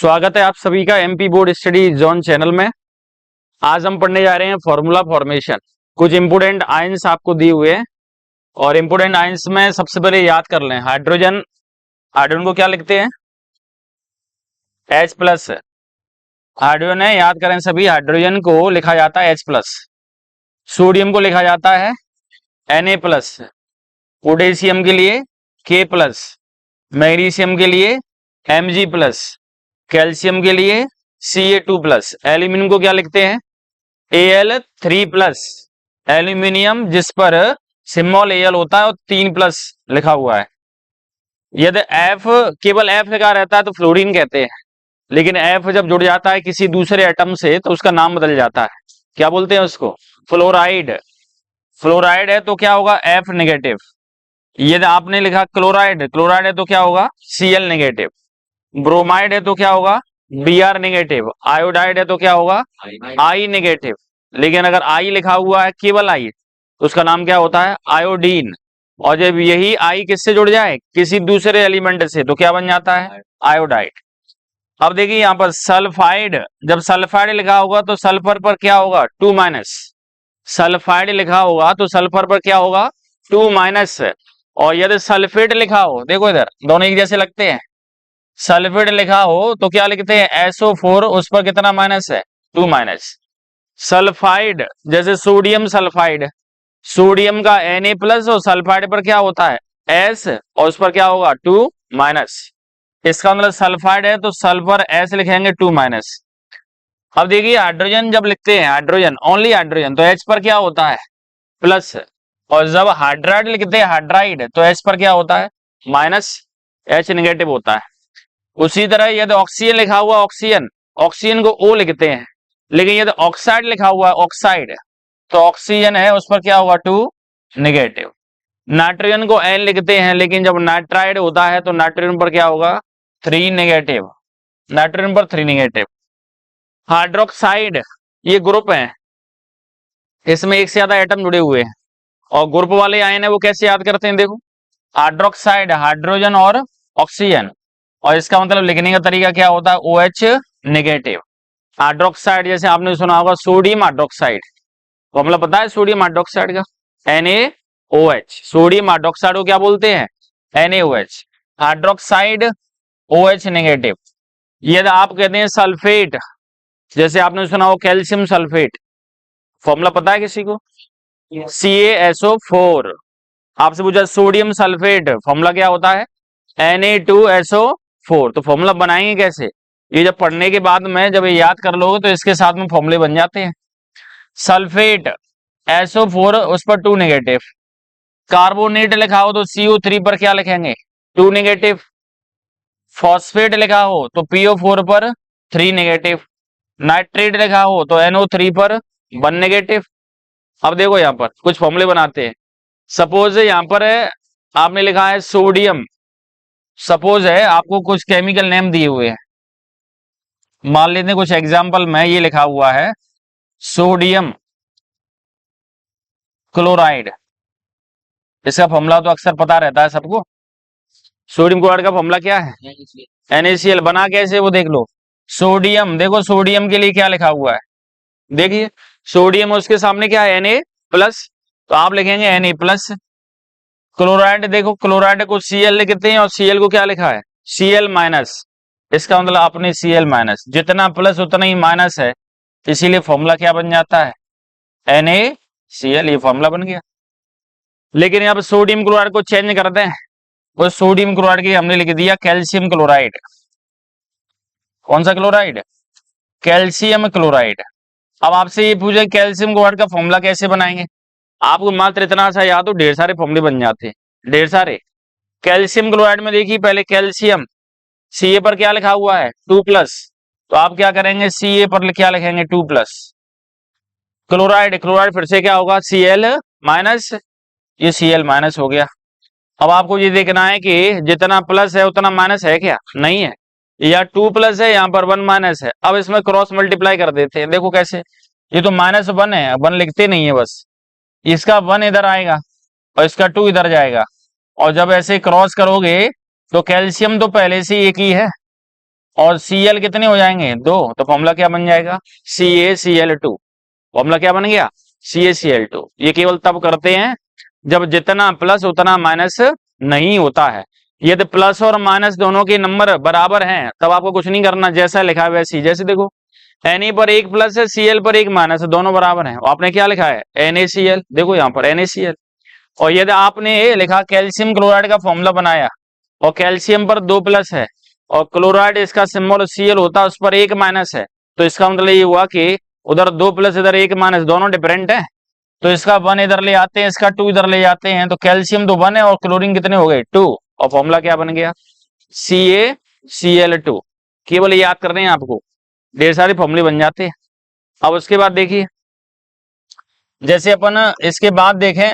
स्वागत है आप सभी का MP board study zone channel में। आज हम पढ़ने जा रहे हैं फॉर्मूला फॉर्मेशन। कुछ इंपोर्टेंट आयंस आपको दिए हुए हैं और इंपोर्टेंट आयंस में सबसे पहले याद कर लें हाइड्रोजन। हाइड्रोजन को क्या लिखते हैं? H plus. हाइड्रोजन है, याद करें सभी, हाइड्रोजन को लिखा जाता है H प्लस। सोडियम को लिखा जाता है Na प्लस। पोटेशियम के लिए K प्लस। मैग्नीशियम के लिए Mg प्लस। कैल्शियम के लिए Ca2 प्लस। एल्यूमिनियम को क्या लिखते हैं? Al3 plus. एल्यूमिनियम जिस पर सिंबल Al होता है और 3 प्लस लिखा हुआ है। यदि F केवल F लिखा रहता है तो फ्लोरीन कहते हैं, लेकिन F जब जुड़ जाता है किसी दूसरे एटम से तो उसका नाम बदल जाता है। क्या बोलते हैं उसको? फ्लोराइड। फ्लोराइड है तो क्या होगा? F negative. यदि आपने लिखा क्लोराइड, क्लोराइड है तो क्या होगा? Cl negative. ब्रोमाइड है तो क्या होगा? Br negative. आयोडाइड है तो क्या होगा? I negative. लेकिन अगर I लिखा हुआ है केवल I तो उसका नाम क्या होता है? आयोडीन। और जब यही I किससे जुड़ जाए? किसी दूसरे एलिमेंट से तो क्या बन जाता है? आयोडाइड। अब देखिए यहाँ पर सल्फाइड, जब सल्फाइड लिखा होगा तो सल्फर पर क्या होगा? 2 माइनस। सल्फाइड लिखा होगा तो सल्फर पर क्या होगा? 2 माइनस। और यदि सल्फेट लिखा हो, देखो इधर दोनों एक जैसे लगते हैं। सल्फेट लिखा हो तो क्या लिखते हैं? SO4, उस पर कितना माइनस है? 2 माइनस। सल्फाइड जैसे सोडियम सल्फाइड, सोडियम का Na प्लस और सल्फाइड पर क्या होता है? S, और उस पर क्या होगा? 2 माइनस। इसका मतलब सल्फाइड है तो सल्फर S लिखेंगे 2 माइनस। अब देखिए हाइड्रोजन जब लिखते हैं, हाइड्रोजन ओनली हाइड्रोजन, तो H पर क्या होता है? प्लस। और जब हाइड्राइड लिखते हैं हाइड्राइड तो H पर क्या होता है? माइनस। H नेगेटिव होता है। उसी तरह यदि ऑक्सीजन लिखा हुआ ऑक्सीजन, ऑक्सीजन को O लिखते हैं, लेकिन यदि ऑक्साइड लिखा हुआ है ऑक्साइड तो ऑक्सीजन है उस पर क्या होगा? 2 नेगेटिव। नाइट्रोजन को N लिखते हैं, लेकिन जब नाइट्राइड होता है तो नाइट्रोजन पर क्या होगा? 3 नेगेटिव। नाइट्रोजन पर 3 नेगेटिव। हाइड्रोक्साइड ये ग्रुप है, इसमें एक से ज्यादा एटम जुड़े हुए हैं और ग्रुप वाले आयन है वो कैसे याद करते हैं? देखो हाइड्रोक्साइड हाइड्रोजन और ऑक्सीजन, और इसका मतलब लिखने का तरीका क्या होता है? OH negative. हाइड्रोक्साइड जैसे आपने सुना होगा सोडियम हाइड्रोक्साइड, तो मतलब पता है सोडियम हाइड्रोक्साइड का? NaOH। सोडियम हाइड्रोक्साइड को क्या बोलते हैं? NaOH। Hydroxide OH negative. यदि आप कहते हैं सल्फेट, जैसे आपने सुना हो कैल्शियम सल्फेट, फॉर्मूला पता है किसी को? CaSO4। आपसे पूछा सोडियम सल्फेट, फॉर्मूला क्या होता है? Na2SO4। तो फॉर्मूला बनाएंगे कैसे? ये जब पढ़ने के बाद में जब ये याद कर लोगे तो इसके साथ में फॉर्मूले बन जाते हैं। सल्फेट SO4 उस पर 2 नेगेटिव। कार्बोनेट लिखा हो तो CO3 पर क्या लिखेंगे? 2 नेगेटिव। फॉस्फेट लिखा हो तो PO4 पर 3 नेगेटिव। नाइट्रेट लिखा हो तो NO3 पर 1 नेगेटिव। अब देखो यहाँ पर कुछ फॉर्मूले बनाते हैं। सपोज यहाँ पर है आपने लिखा है सोडियम, सपोज है आपको कुछ केमिकल नेम दिए हुए हैं, मान लेते हैं कुछ एग्जांपल में ये लिखा हुआ है सोडियम क्लोराइड। इसका फॉर्मूला तो अक्सर पता रहता है सबको। सोडियम क्लोराइड का फॉर्मूला क्या है? NaCl। बना कैसे वो देख लो। सोडियम, देखो सोडियम के लिए क्या लिखा हुआ है, देखिए सोडियम उसके सामने क्या है? Na प्लस, तो आप लिखेंगे Na प्लस। क्लोराइड, देखो क्लोराइड को Cl लिखते हैं और Cl को क्या लिखा है? Cl minus. इसका मतलब अपने Cl माइनस, जितना प्लस उतना ही माइनस है, इसीलिए फॉर्मूला क्या बन जाता है? NaCl। ये फॉर्मूला बन गया। लेकिन यहाँ पे सोडियम क्लोराइड को चेंज करते हैं, वो सोडियम क्लोराइड की हमने लिख दिया कैल्शियम क्लोराइड। कौन सा क्लोराइड? Calcium chloride. अब आपसे ये पूछे कैल्शियम क्लोराइड का फॉर्मूला कैसे बनाएंगे? आपको मात्र इतना सा याद हो, ढेर सारे फॉर्मूले बन जाते हैं, ढेर सारे। कैल्शियम क्लोराइड में देखिए पहले कैल्शियम, Ca पर क्या लिखा हुआ है? 2 प्लस, तो आप क्या करेंगे? Ca पर क्या लिखेंगे? 2 प्लस। क्लोराइड, क्लोराइड फिर से क्या होगा? Cl माइनस, ये Cl माइनस हो गया। अब आपको ये देखना है कि जितना प्लस है उतना माइनस है क्या? नहीं है। या 2 प्लस है, यहाँ पर 1 माइनस है। अब इसमें क्रॉस मल्टीप्लाई कर देते हैं, देखो कैसे। ये तो -1 है, 1 लिखते नहीं है बस। इसका 1 इधर आएगा और इसका 2 इधर जाएगा, और जब ऐसे क्रॉस करोगे तो कैल्शियम तो पहले से एक ही है, और Cl कितने हो जाएंगे? 2। तो फॉर्मूला क्या बन जाएगा? CaCl2। फॉर्मूला क्या बन गया? CaCl2। ये केवल तब करते हैं जब जितना प्लस उतना माइनस नहीं होता है। यदि प्लस और माइनस दोनों के नंबर बराबर हैं तब आपको कुछ नहीं करना, जैसा लिखा है वैसे ही। जैसे देखो Na पर एक प्लस है, Cl पर एक माइनस है, दोनों बराबर हैं। आपने क्या लिखा है? NaCl। देखो यहाँ पर NaCl। और यदि आपने ये लिखा कैल्शियम क्लोराइड का फॉर्मूला बनाया और कैल्शियम पर 2 प्लस है और क्लोराइड इसका सिंबल Cl होता है, उस पर 1 माइनस है, तो इसका मतलब ये हुआ कि उधर 2 प्लस इधर 1 माइनस, दोनों डिफरेंट है। तो इसका 1 इधर ले आते हैं, इसका 2 इधर ले जाते हैं, तो कैल्शियम तो 1 है और क्लोरीन कितने हो गए? 2। और फॉर्मूला क्या बन गया? CaCl2। केवल याद कर रहे हैं आपको, ढेर सारे फॉर्मूले बन जाते हैं। अब उसके बाद देखिए, जैसे अपन इसके बाद देखें,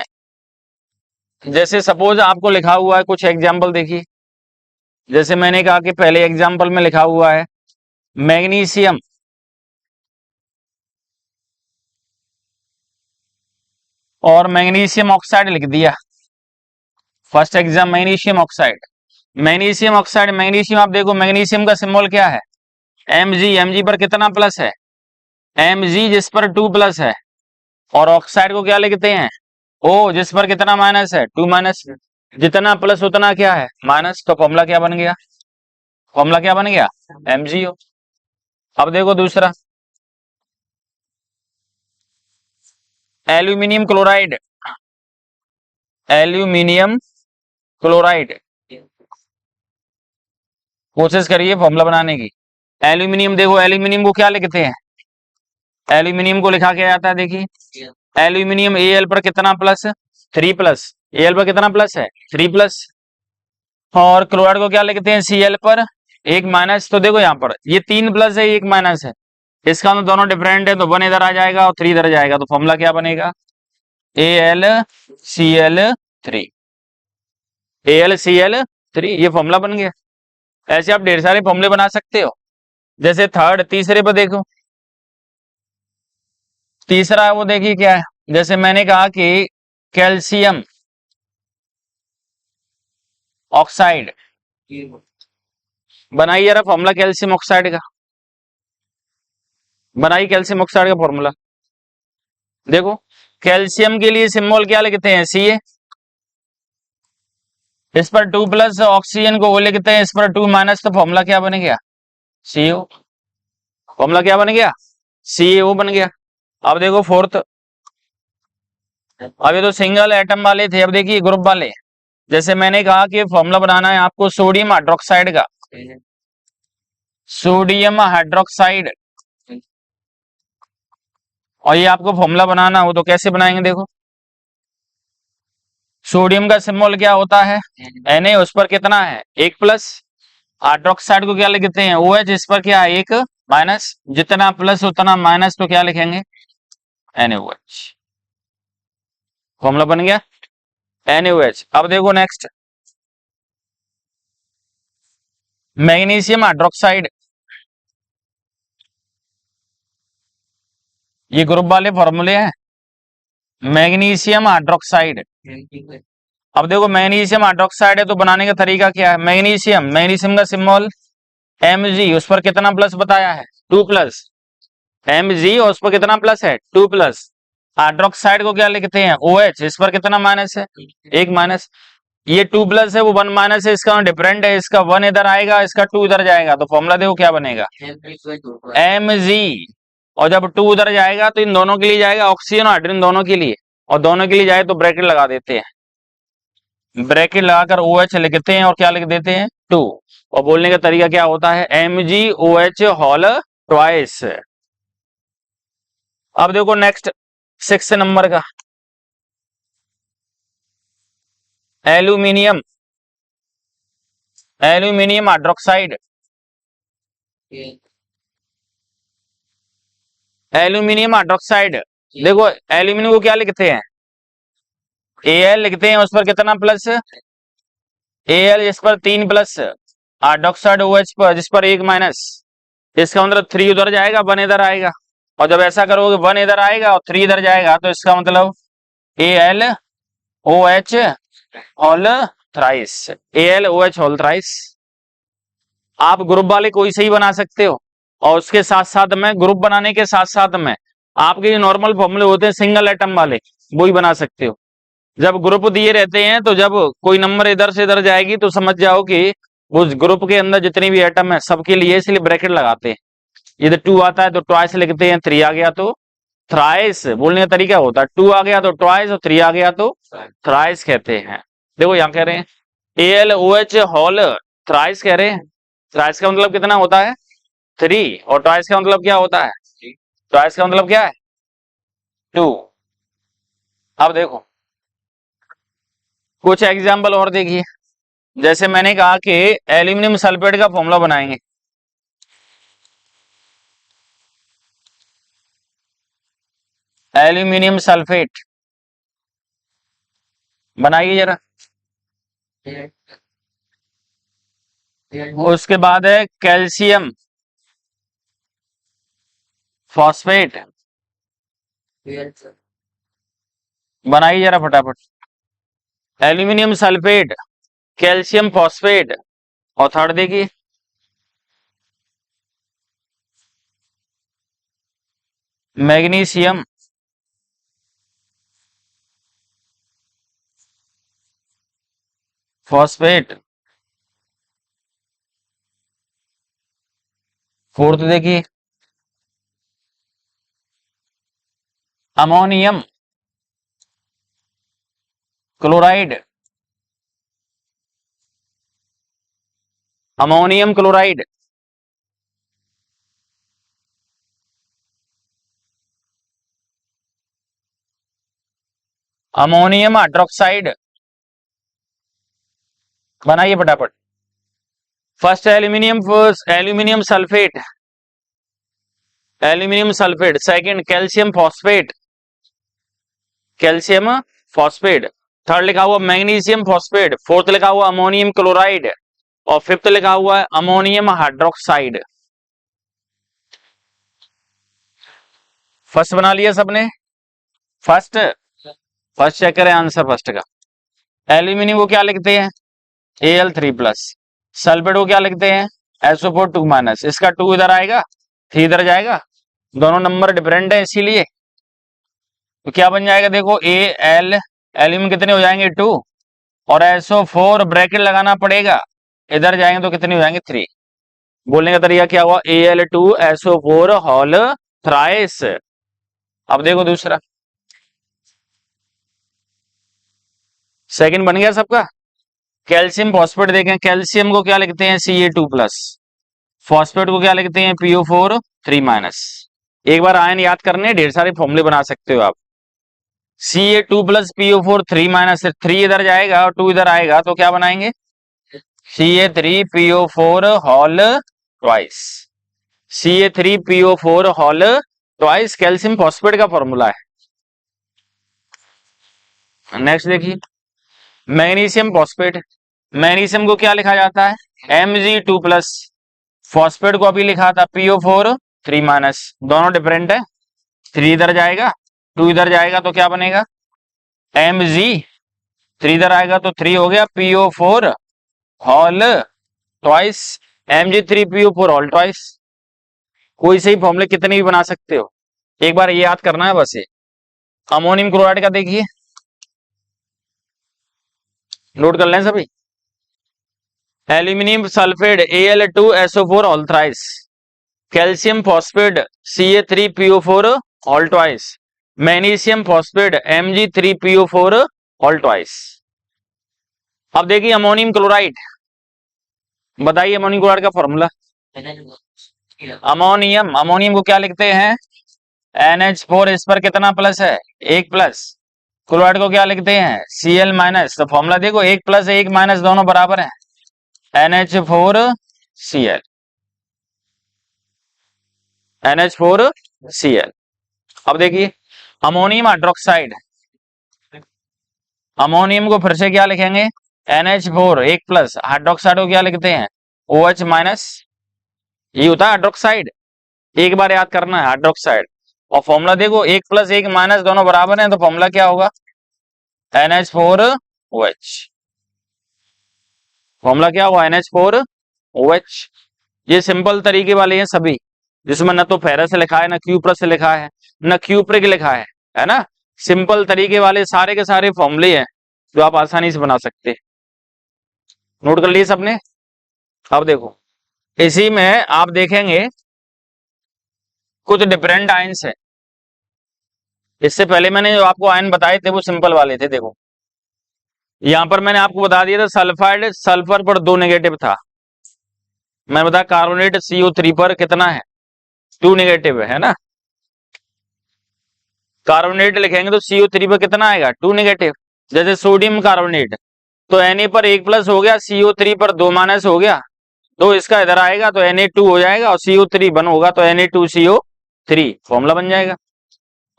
जैसे सपोज आपको लिखा हुआ है कुछ एग्जाम्पल देखिए। जैसे मैंने कहा कि पहले एग्जाम्पल में लिखा हुआ है मैग्नीशियम और मैग्नीशियम ऑक्साइड लिख दिया। First exam magnesium oxide. Magnesium oxide, magnesium आप देखो मैग्नीशियम का सिंबल क्या है? Mg। Mg पर कितना प्लस है? Mg जिस पर 2 प्लस है। और ऑक्साइड को क्या लिखते हैं? O जिस पर कितना माइनस है? 2 माइनस। जितना प्लस उतना क्या है? माइनस। तो फॉर्मूला क्या बन गया? फॉर्मूला क्या बन गया? MgO। अब देखो दूसरा, एल्यूमिनियम क्लोराइड। एल्यूमिनियम क्लोराइड, कोशिश करिए फॉर्मूला बनाने की। एल्यूमिनियम, देखो एल्यूमिनियम को क्या लिखते हैं? एल्यूमिनियम को लिखा क्या जाता है? देखिए एल्यूमिनियम Al पर कितना प्लस? 3 प्लस। Al पर कितना प्लस है? 3 प्लस। और क्लोराइड को क्या लिखते हैं? Cl पर 1 माइनस। तो देखो यहाँ पर ये 3 प्लस है, 1 माइनस है, इसका मतलब दोनों डिफरेंट है, तो 1 इधर आ जाएगा और 3 इधर जाएगा। तो फॉर्मूला क्या बनेगा? AlCl3। AlCl3, ये फॉर्मूला बन गया। ऐसे आप ढेर सारे फॉर्मूले बना सकते हो। जैसे थर्ड, तीसरे पर देखो, तीसरा वो देखिए क्या है। जैसे मैंने कहा कि कैल्शियम ऑक्साइड, बनाइए जरा फॉर्मूला कैल्शियम ऑक्साइड का, बनाइए कैल्शियम ऑक्साइड का फॉर्मूला। देखो कैल्शियम के लिए सिंबल क्या लिखते हैं? Ca। इस पर 2 प्लस, ऑक्सीजन को O लिखते हैं, इस पर 2 माइनस, तो फॉर्मूला क्या बन गया? CO। फॉर्मूला क्या बन गया? CaO बन गया। अब देखो फोर्थ, अब ये तो सिंगल एटम वाले थे, अब देखिए ग्रुप वाले। जैसे मैंने कहा कि फॉर्मूला बनाना है आपको सोडियम हाइड्रोक्साइड का। सोडियम हाइड्रोक्साइड, और ये आपको फॉर्मूला बनाना हो तो कैसे बनाएंगे? देखो सोडियम का सिंबल क्या होता है? Na। उस पर कितना है? 1 प्लस। हाइड्रोक्साइड को क्या लिखते हैं? OH। इस पर क्या है? 1 माइनस। जितना प्लस उतना माइनस, तो क्या लिखेंगे? NaOH। फॉर्मूला बन गया NaOH। अब देखो नेक्स्ट, मैग्नीशियम हाइड्रोक्साइड, ये ग्रुप वाले फॉर्मूले हैं। मैग्नीशियम हाइड्रोक्साइड, अब देखो मैग्नीशियम हाइड्रोक्साइड है तो बनाने का तरीका क्या है? मैग्नीशियम, मैग्नीशियम का सिंबल Mg, उस पर कितना प्लस बताया है? 2 प्लस। Mg और उस पर कितना प्लस है? 2 प्लस। हाइड्रोक्साइड को क्या लिखते हैं? OH। इस पर कितना माइनस है? 1 माइनस। ये 2 प्लस है, वो 1 माइनस है, इसका डिफरेंट है, इसका 1 इधर आएगा, इसका 2 इधर जाएगा, तो फॉर्मूला देखो क्या बनेगा? Mg। और जब 2 उधर जाएगा तो इन दोनों के लिए जाएगा, ऑक्सीजन और हाइड्रोजन दोनों के लिए, और दोनों के लिए जाए तो ब्रैकेट लगा देते हैं। ब्रैकेट लगाकर OH लिखते हैं और क्या लिख देते हैं? 2। और बोलने का तरीका क्या होता है? MgOH whole twice. अब देखो नेक्स्ट 6 नंबर का, aluminium, aluminium hydroxide. Aluminium hydroxide, देखो एल्यूमिनियम को क्या लिखते हैं? Al लिखते हैं, उस पर कितना प्लस? Al, इस पर 3 प्लस। हाइड्रोक्साइड OH पर, जिस पर 1 माइनस, इसका मतलब 3 उधर जाएगा, 1 इधर आएगा, और जब ऐसा करोगे 1 इधर आएगा और 3 इधर जाएगा, तो इसका मतलब AlOH whole thrice. AlOH whole thrice. आप ग्रुप वाले कोई से ही बना सकते हो, और उसके साथ साथ में ग्रुप बनाने के साथ साथ में आपके जो नॉर्मल फॉर्मूले होते हैं सिंगल एटम वाले, वो ही बना सकते हो। जब ग्रुप दिए रहते हैं तो जब कोई नंबर इधर से इधर जाएगी तो समझ जाओ कि उस ग्रुप के अंदर जितनी भी एटम है सबके लिए, इसलिए ब्रैकेट लगाते हैं। यदि 2 आता है तो ट्वाइस लिखते हैं, 3 आ गया तो थ्राइस। बोलने का तरीका होता है 2 आ गया तो ट्वाइस और 3 आ गया तो थ्राइस कहते हैं। देखो यहाँ कह रहे हैं AlOH होल थ्राइस कह रहे हैं। थ्राइस का मतलब कितना होता है 3, और ट्वाइस का मतलब क्या होता है, ट्वाइस का मतलब क्या है 2। अब देखो कुछ एग्जाम्पल और देखिए। जैसे मैंने कहा कि एल्यूमिनियम सल्फेट का फॉर्मूला बनाएंगे। एल्यूमिनियम सल्फेट बनाइए जरा। उसके बाद है कैल्शियम फॉस्फेट, बनाइए जरा फटाफट। एल्यूमिनियम सल्फेट, कैल्शियम फॉस्फेट, और थर्ड देखिए मैग्नीशियम फॉस्फेट, फोर्थ देखिए ammonium chloride, ammonium chloride, ammonium hydroxide, बनाइए फटाफट। First aluminium sulphate, aluminium sulphate, second calcium phosphate, calcium phosphate, third लिखा हुआ मैग्नीशियम फॉस्फेट, फोर्थ लिखा हुआ अमोनियम क्लोराइड, और फिफ्थ लिखा हुआ है अमोनियम हाइड्रोक्साइड। फर्स्ट बना लिया सबने। फर्स्ट फर्स्ट चेक करें आंसर फर्स्ट का। एल्यूमिनियम को क्या लिखते हैं Al3+, सल्फेट को क्या लिखते हैं SO4 2-। इसका 2 इधर आएगा, 3 इधर जाएगा, दोनों नंबर डिफरेंट है इसीलिए। तो क्या बन जाएगा देखो Al, एल्यूमिनियम कितने हो जाएंगे 2, और SO4 ब्रैकेट लगाना पड़ेगा, इधर जाएंगे तो कितने हो जाएंगे 3। बोलने का तरीका क्या हुआ Al2SO4 होल थ्राइस। अब देखो दूसरा, सेकंड बन गया सबका। कैल्शियम फॉस्फेट देखें, कैल्शियम को क्या लिखते हैं Ca2+, फॉस्फेट को क्या लिखते हैं PO4 3-। एक बार आयन याद करने ढेर सारे फॉर्मूले बना सकते हो आप। Ca2+ PO4 3-, 3 इधर जाएगा और 2 इधर आएगा तो क्या बनाएंगे Ca3PO4 whole twice, Ca3PO4 whole twice calcium phosphate का फॉर्मूला है। नेक्स्ट देखिए मैग्नीशियम फॉस्फेट, मैग्नीशियम को क्या लिखा जाता है Mg2+, फॉस्फेट को अभी लिखा था PO4 3-। दोनों डिफरेंट है, 3 इधर जाएगा 2 इधर जाएगा तो क्या बनेगा Mg, 3 इधर आएगा तो 3 हो गया PO4 whole twice, Mg3PO4 whole twice. कोई से ही फॉर्मूले कितने भी बना सकते हो, एक बार ये याद करना है बस। ये अमोनियम क्लोराइड का देखिए, नोट कर लें सभी। Aluminium sulphate Al2SO4 whole thrice, calcium phosphate Ca3PO4 whole twice, magnesium phosphate Mg3PO4 whole twice. अब देखिए अमोनियम क्लोराइड, बताइए अमोनियम क्लोराइड का फॉर्मूला। अमोनियम को क्या लिखते हैं NH4, इस पर कितना प्लस है 1+। क्लोराइड को क्या लिखते हैं Cl-। तो फॉर्मूला देखो 1+1- दोनों बराबर है NH4Cl, NH4Cl। अब देखिए अमोनियम हाइड्रोक्साइड, अमोनियम को फिर से क्या लिखेंगे NH4 1+, हाइड्रोक्साइड को क्या लिखते हैं OH-। ये होता है हाइड्रोक्साइड, एक बार याद करना है हाइड्रोक्साइड। और फॉर्मूला देखो 1+1- दोनों बराबर हैं तो फॉर्मूला क्या होगा NH4OH। फॉर्मूला क्या हुआ NH4OH। ये सिंपल तरीके वाले हैं सभी, जिसमें न तो फेरस लिखा है, न क्यूप्रस लिखा है, न क्यूप्रिक लिखा है ना। सिंपल तरीके वाले सारे के सारे फॉर्मूले हैं जो आप आसानी से बना सकते हैं। नोट कर लिए सबने। अब देखो इसी में आप देखेंगे कुछ डिफरेंट आयंस है। इससे पहले मैंने जो आपको आयन बताए थे वो सिंपल वाले थे। देखो यहां पर मैंने आपको बता दिया था सल्फाइड सल्फर पर 2 नेगेटिव था। मैं बता कार्बोनेट CO3 पर कितना है, 2 नेगेटिव है ना। कार्बोनेट लिखेंगे तो CO3 पर कितना आएगा, 2 नेगेटिव। जैसे सोडियम कार्बोनेट तो Na पर 1 प्लस हो गया, CO3 पर 2 माइनस हो गया, तो इसका इधर आएगा तो Na2 हो जाएगा और CO3 बन होगा तो Na2CO3 फॉर्मूला बन जाएगा।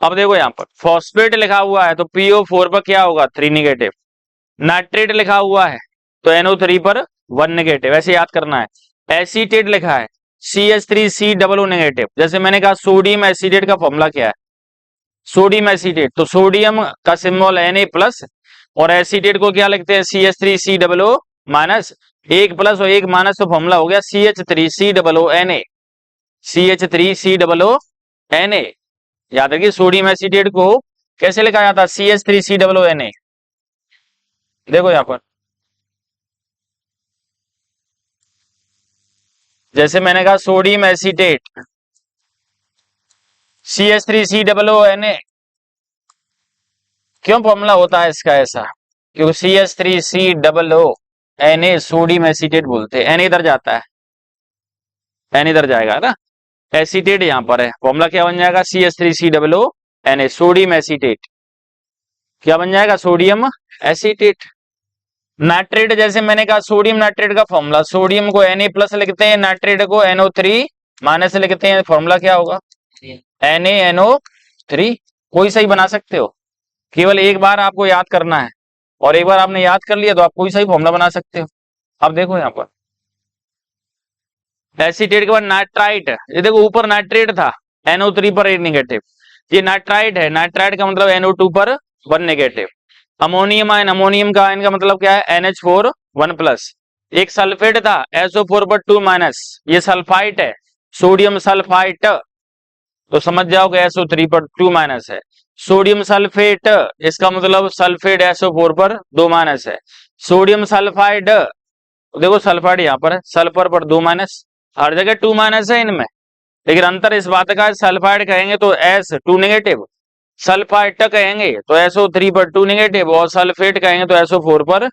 अब देखो यहाँ पर फॉस्फेट लिखा हुआ है तो PO4 पर क्या होगा, 3 नेगेटिव। नाइट्रेट लिखा हुआ है तो NO3 पर 1 नेगेटिव, ऐसे याद करना है। एसीटेट लिखा है CH3C नेगेटिव। जैसे मैंने कहा सोडियम एसीटेट का फॉर्मूला क्या है, सोडियम एसीटेट तो सोडियम का सिंबल Na प्लस और एसीटेट को क्या लिखते हैं CH3C माइनस, 1 प्लस और 1 माइनस तो फॉर्मूला हो गया CH3COO CH3COO। याद रखिए सोडियम एसीटेट को कैसे लिखा जाता है CH3COO। देखो यहां पर जैसे मैंने कहा सोडियम एसीटेट CH3COO, क्यों फॉर्मूला होता है इसका ऐसा, क्योंकि CH3COO सोडियम एसीटेट बोलते हैं। N इधर जाता है, N इधर जाएगा ना, एसीटेट यहां पर है, फॉर्मूला क्या बन जाएगा CH3COO सोडियम एसीटेट। क्या बन जाएगा, सोडियम एसीटेट। नाइट्रेट जैसे मैंने कहा सोडियम नाइट्रेट का फॉर्मूला, सोडियम को Na प्लस लिखते हैं, नाइट्रेट को NO3 माइनस लिखते हैं, फॉर्मूला क्या होगा NaNO3। कोई सही बना सकते हो, केवल एक बार आपको याद करना है और एक बार आपने याद कर लिया तो आप कोई सही फॉर्मूला बना सकते हो। अब देखो यहाँ पर एसीटेट के बाद नाइट्राइट, ये देखो ऊपर नाइट्रेट था NO3 पर 1 नेगेटिव, ये नाइट्राइट है, नाइट्राइट का मतलब NO2 पर 1 नेगेटिव। अमोनियम आयन, अमोनियम का आयन का मतलब क्या है NH4 1 प्लस। एक सल्फेट था SO4 पर 2 माइनस, ये सल्फाइट है सोडियम सल्फाइट, तो समझ जाओ कि SO3 पर 2 माइनस है। सोडियम सल्फेट इसका मतलब सल्फेट SO4 पर 2 माइनस है। सोडियम सल्फाइड, देखो सल्फाइड यहाँ पर है, सल्फर पर 2 माइनस, हर जगह 2 माइनस है इनमें, लेकिन अंतर इस बात का है सल्फाइड कहेंगे तो S 2 नेगेटिव, सल्फाइड कहेंगे तो SO3 पर 2 नेगेटिव और सल्फेट कहेंगे तो SO4 पर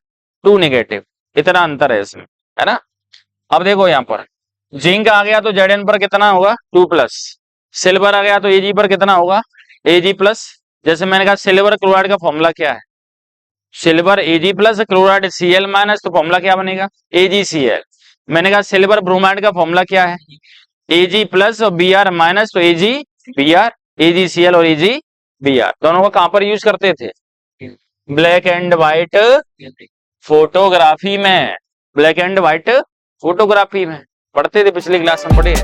2 नेगेटिव, इतना अंतर है इसमें, है ना। अब देखो यहाँ पर जिंक आ गया तो Zn पर कितना होगा 2 प्लस, सिल्वर आ गया तो Ag पर कितना होगा Ag प्लस। जैसे मैंने कहा सिल्वर क्लोराइड का फॉर्मूला क्या है, silver Ag plus chloride Cl minus, तो फॉर्मूला क्या बनेगा AgCl। मैंने कहा सिल्वर ब्रोमाइड का फॉर्मूला क्या है Ag प्लस और Br माइनस, तो AgBr, AgCl और AgBr दोनों को कहां पर यूज करते थे, ब्लैक एंड व्हाइट फोटोग्राफी में, ब्लैक एंड व्हाइट फोटोग्राफी में पढ़ते थे, पिछली क्लास में पढ़े।